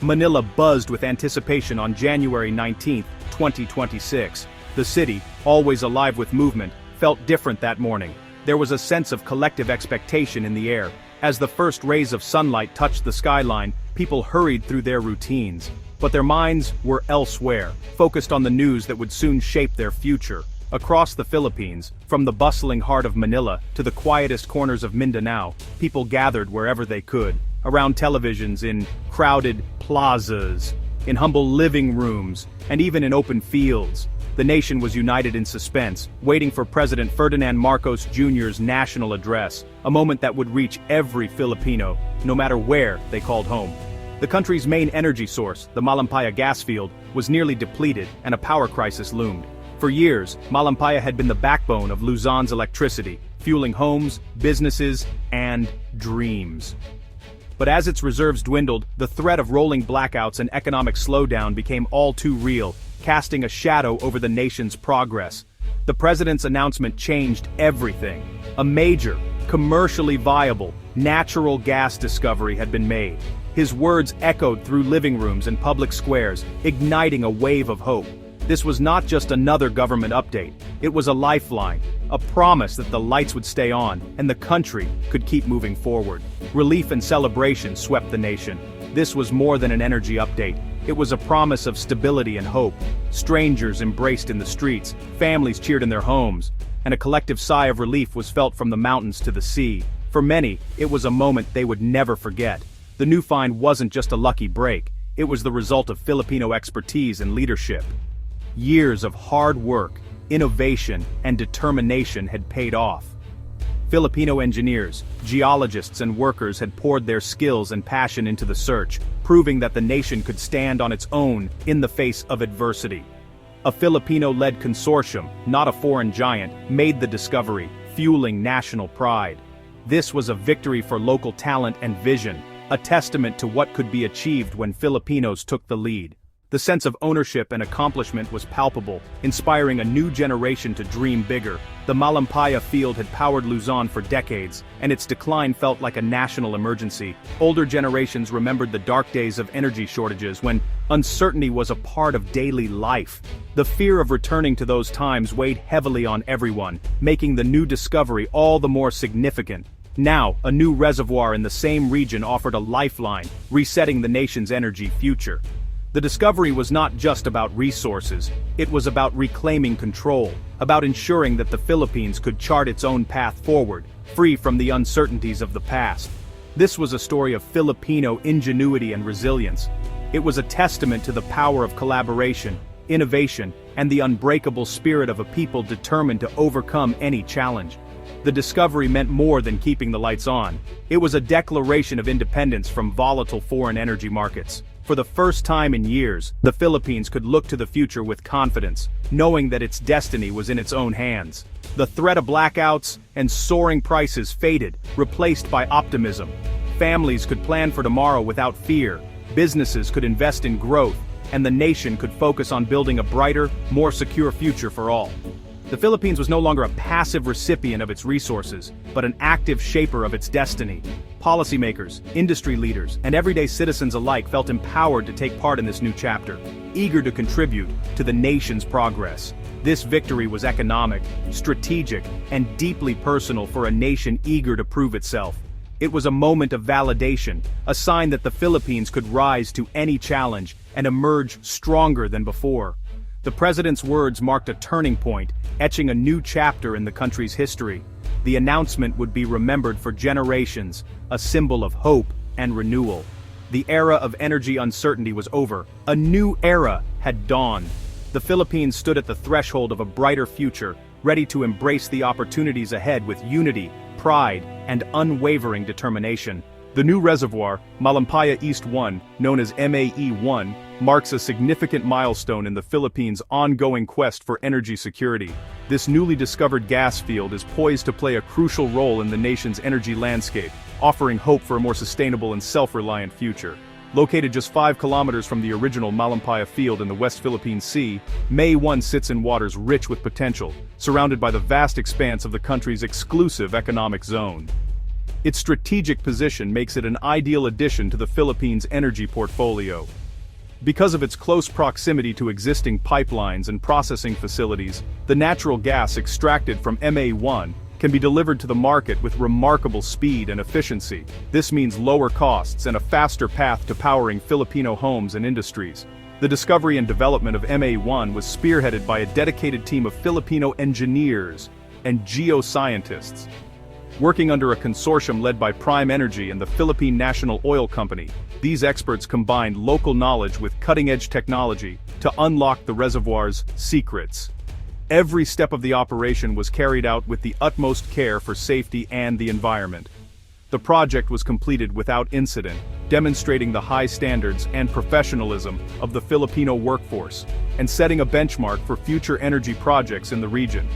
Manila buzzed with anticipation on January 19, 2026. The city, always alive with movement, felt different that morning. There was a sense of collective expectation in the air. As the first rays of sunlight touched the skyline, people hurried through their routines. But their minds were elsewhere, focused on the news that would soon shape their future. Across the Philippines, from the bustling heart of Manila to the quietest corners of Mindanao, people gathered wherever they could, around televisions, in crowded plazas, in humble living rooms, and even in open fields. The nation was united in suspense, waiting for President Ferdinand Marcos Jr.'s national address, a moment that would reach every Filipino, no matter where they called home. The country's main energy source, the Malampaya gas field, was nearly depleted and a power crisis loomed. For years, Malampaya had been the backbone of Luzon's electricity, fueling homes, businesses, and dreams. But as its reserves dwindled, the threat of rolling blackouts and economic slowdown became all too real, casting a shadow over the nation's progress. The president's announcement changed everything. A major, commercially viable, natural gas discovery had been made. His words echoed through living rooms and public squares, igniting a wave of hope. This was not just another government update. It was a lifeline, a promise that the lights would stay on and the country could keep moving forward. Relief and celebration swept the nation. This was more than an energy update. It was a promise of stability and hope. Strangers embraced in the streets, families cheered in their homes, and a collective sigh of relief was felt from the mountains to the sea. For many, it was a moment they would never forget. The new find wasn't just a lucky break. It was the result of Filipino expertise and leadership. Years of hard work, innovation, and determination had paid off. Filipino engineers, geologists, and workers had poured their skills and passion into the search, proving that the nation could stand on its own in the face of adversity. A Filipino-led consortium, not a foreign giant, made the discovery, fueling national pride. This was a victory for local talent and vision, a testament to what could be achieved when Filipinos took the lead. The sense of ownership and accomplishment was palpable, inspiring a new generation to dream bigger. The Malampaya field had powered Luzon for decades, and its decline felt like a national emergency. Older generations remembered the dark days of energy shortages when uncertainty was a part of daily life. The fear of returning to those times weighed heavily on everyone, making the new discovery all the more significant. Now, a new reservoir in the same region offered a lifeline, resetting the nation's energy future. The discovery was not just about resources, it was about reclaiming control, about ensuring that the Philippines could chart its own path forward, free from the uncertainties of the past. This was a story of Filipino ingenuity and resilience. It was a testament to the power of collaboration, innovation, and the unbreakable spirit of a people determined to overcome any challenge. The discovery meant more than keeping the lights on. It was a declaration of independence from volatile foreign energy markets. For the first time in years, the Philippines could look to the future with confidence, knowing that its destiny was in its own hands. The threat of blackouts and soaring prices faded, replaced by optimism. Families could plan for tomorrow without fear, businesses could invest in growth, and the nation could focus on building a brighter, more secure future for all. The Philippines was no longer a passive recipient of its resources, but an active shaper of its destiny. Policymakers, industry leaders, and everyday citizens alike felt empowered to take part in this new chapter, eager to contribute to the nation's progress. This victory was economic, strategic, and deeply personal for a nation eager to prove itself. It was a moment of validation, a sign that the Philippines could rise to any challenge and emerge stronger than before. The president's words marked a turning point, etching a new chapter in the country's history. The announcement would be remembered for generations, a symbol of hope and renewal. The era of energy uncertainty was over. A new era had dawned. The Philippines stood at the threshold of a brighter future, ready to embrace the opportunities ahead with unity, pride, and unwavering determination. The new reservoir, Malampaya East 1, known as MAE-1, marks a significant milestone in the Philippines' ongoing quest for energy security. This newly discovered gas field is poised to play a crucial role in the nation's energy landscape, offering hope for a more sustainable and self-reliant future. Located just 5 kilometers from the original Malampaya field in the West Philippine Sea, MAE-1 sits in waters rich with potential, surrounded by the vast expanse of the country's exclusive economic zone. Its strategic position makes it an ideal addition to the Philippines' energy portfolio. Because of its close proximity to existing pipelines and processing facilities, the natural gas extracted from MA1 can be delivered to the market with remarkable speed and efficiency. This means lower costs and a faster path to powering Filipino homes and industries. The discovery and development of MA1 was spearheaded by a dedicated team of Filipino engineers and geoscientists. Working under a consortium led by Prime Energy and the Philippine National Oil Company, these experts combined local knowledge with cutting-edge technology to unlock the reservoir's secrets. Every step of the operation was carried out with the utmost care for safety and the environment. The project was completed without incident, demonstrating the high standards and professionalism of the Filipino workforce, and setting a benchmark for future energy projects in the region.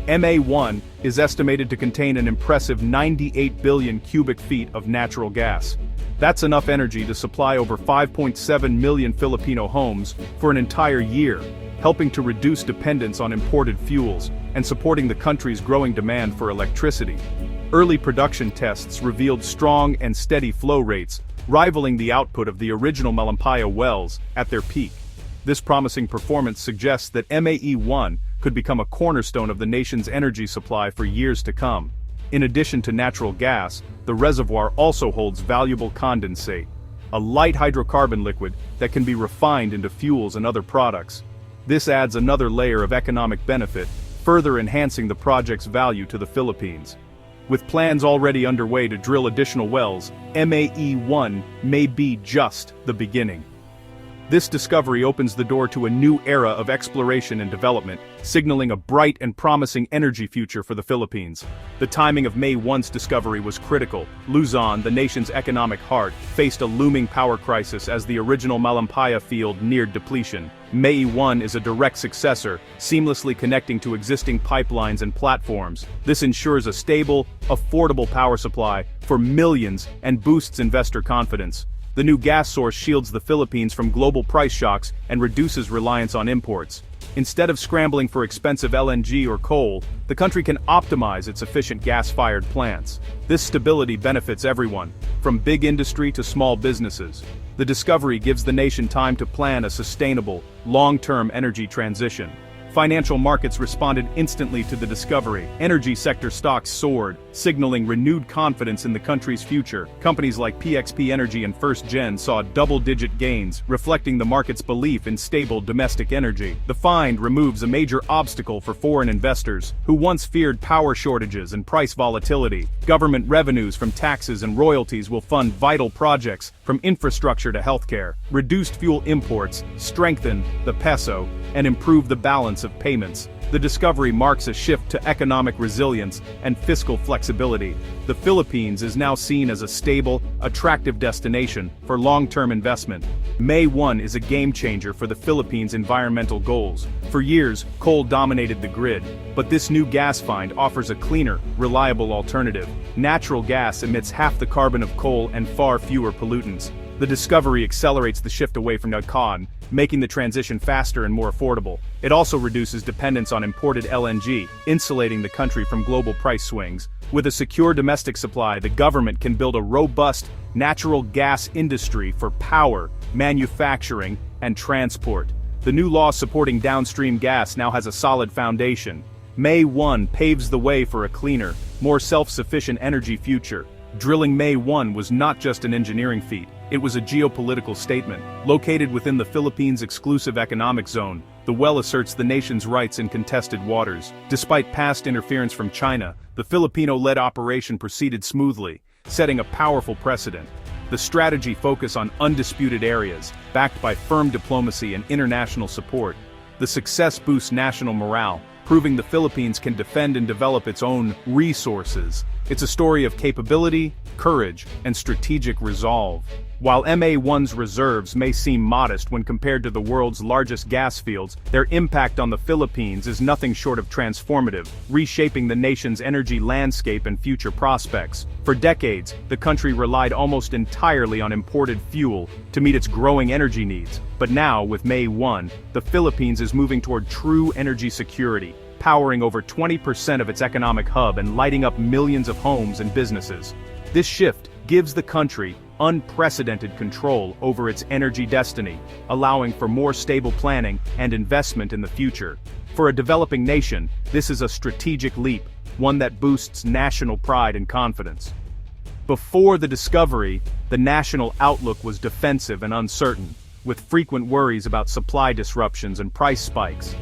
MA1 is estimated to contain an impressive 98 billion cubic feet of natural gas. That's enough energy to supply over 5.7 million Filipino homes for an entire year, helping to reduce dependence on imported fuels and supporting the country's growing demand for electricity. Early production tests revealed strong and steady flow rates, rivaling the output of the original Malampaya wells at their peak. This promising performance suggests that MAE-1 could become a cornerstone of the nation's energy supply for years to come. In addition to natural gas, the reservoir also holds valuable condensate, a light hydrocarbon liquid that can be refined into fuels and other products. This adds another layer of economic benefit, further enhancing the project's value to the Philippines. With plans already underway to drill additional wells, MAE-1 may be just the beginning. This discovery opens the door to a new era of exploration and development, signaling a bright and promising energy future for the Philippines. The timing of May-1's discovery was critical. Luzon, the nation's economic heart, faced a looming power crisis as the original Malampaya field neared depletion. May-1 is a direct successor, seamlessly connecting to existing pipelines and platforms. This ensures a stable, affordable power supply for millions and boosts investor confidence. The new gas source shields the Philippines from global price shocks and reduces reliance on imports. Instead of scrambling for expensive LNG or coal, the country can optimize its efficient gas-fired plants. This stability benefits everyone, from big industry to small businesses. The discovery gives the nation time to plan a sustainable, long-term energy transition. Financial markets responded instantly to the discovery. Energy sector stocks soared, signaling renewed confidence in the country's future. Companies like PXP Energy and First Gen saw double-digit gains, reflecting the market's belief in stable domestic energy. The find removes a major obstacle for foreign investors, who once feared power shortages and price volatility. Government revenues from taxes and royalties will fund vital projects, from infrastructure to healthcare. Reduced fuel imports strengthen the peso and improve the balance of payments. The discovery marks a shift to economic resilience and fiscal flexibility. The Philippines is now seen as a stable, attractive destination for long-term investment. May-1 is a game-changer for the Philippines' environmental goals. For years, coal dominated the grid, but this new gas find offers a cleaner, reliable alternative. Natural gas emits half the carbon of coal and far fewer pollutants. The discovery accelerates the shift away from carbon, making the transition faster and more affordable. It also reduces dependence on imported LNG, insulating the country from global price swings. With a secure domestic supply, the government can build a robust natural gas industry for power, manufacturing, and transport. The new law supporting downstream gas now has a solid foundation. May-1 paves the way for a cleaner, more self-sufficient energy future. Drilling May-1 was not just an engineering feat, it was a geopolitical statement. Located within the Philippines' exclusive economic zone, the well asserts the nation's rights in contested waters. Despite past interference from China, the Filipino-led operation proceeded smoothly, setting a powerful precedent. The strategy focused on undisputed areas, backed by firm diplomacy and international support. The success boosts national morale, proving the Philippines can defend and develop its own resources. It's a story of capability, courage, and strategic resolve. While MA-1's reserves may seem modest when compared to the world's largest gas fields, their impact on the Philippines is nothing short of transformative, reshaping the nation's energy landscape and future prospects. For decades, the country relied almost entirely on imported fuel to meet its growing energy needs. But now, with May-1, the Philippines is moving toward true energy security, powering over 20% of its economic hub and lighting up millions of homes and businesses. This shift gives the country unprecedented control over its energy destiny, allowing for more stable planning and investment in the future. For a developing nation, this is a strategic leap, one that boosts national pride and confidence. Before the discovery, the national outlook was defensive and uncertain, with frequent worries about supply disruptions and price spikes.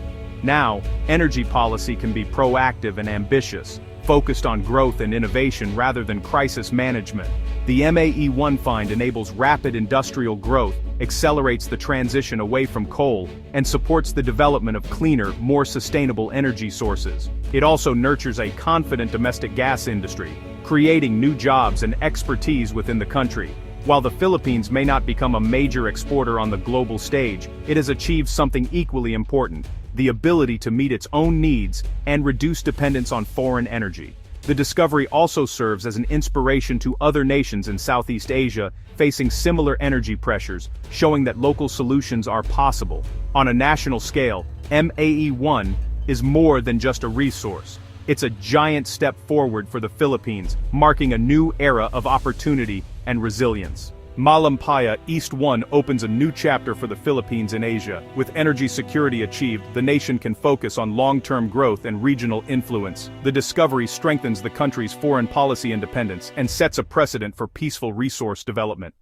Now, energy policy can be proactive and ambitious, focused on growth and innovation rather than crisis management. The MAE-1 find enables rapid industrial growth, accelerates the transition away from coal, and supports the development of cleaner, more sustainable energy sources. It also nurtures a confident domestic gas industry, creating new jobs and expertise within the country. While the Philippines may not become a major exporter on the global stage, it has achieved something equally important: the ability to meet its own needs and reduce dependence on foreign energy. The discovery also serves as an inspiration to other nations in Southeast Asia facing similar energy pressures, showing that local solutions are possible. On a national scale, MAE-1 is more than just a resource. It's a giant step forward for the Philippines, marking a new era of opportunity and resilience. Malampaya East 1 opens a new chapter for the Philippines in Asia. With energy security achieved, the nation can focus on long-term growth and regional influence. The discovery strengthens the country's foreign policy independence and sets a precedent for peaceful resource development.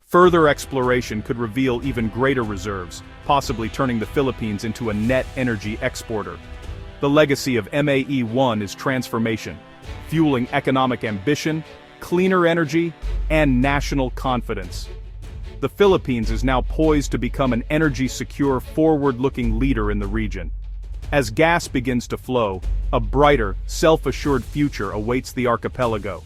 Further exploration could reveal even greater reserves, possibly turning the Philippines into a net energy exporter. The legacy of MAE-1 is transformation, fueling economic ambition, cleaner energy, and national confidence. The Philippines is now poised to become an energy-secure, forward-looking leader in the region. As gas begins to flow, a brighter, self-assured future awaits the archipelago.